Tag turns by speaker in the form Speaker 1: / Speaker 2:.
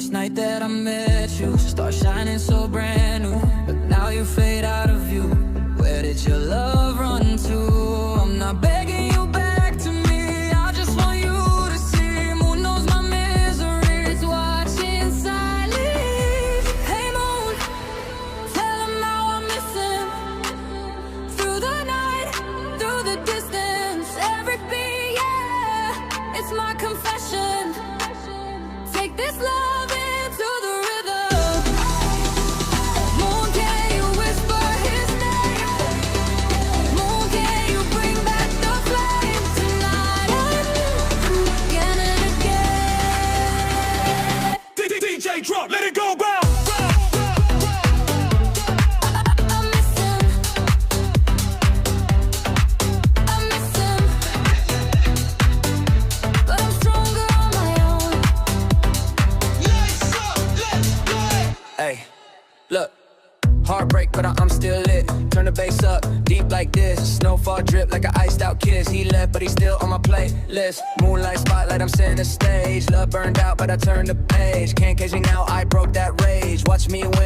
Speaker 1: First night that I met you, start shining so brand new, but now you fade out of view. Where did your love run to? I'm not begging you back to me, I just want you to see. Moon knows my misery, it's watching silently. Hey moon, tell him how I miss him. Through the night, through the distance, every beat, yeah, it's my confession. Take this love into the rhythm. Moon, can you whisper his name? Moon, can you bring back the flame? Tonight I'm again and again.
Speaker 2: DJ drop, let it go, bow.
Speaker 1: I miss him. I miss him. But I'm stronger on my own. Hey, look, heartbreak, but I'm still lit. Turn the bass up, deep like this. Snowfall drip like an iced out kiss. He left, but he's still on my playlist. Moonlight spotlight, I'm center stage. Love burned out, but I turned the page. Can't cage me now, I broke that rage. Watch me win.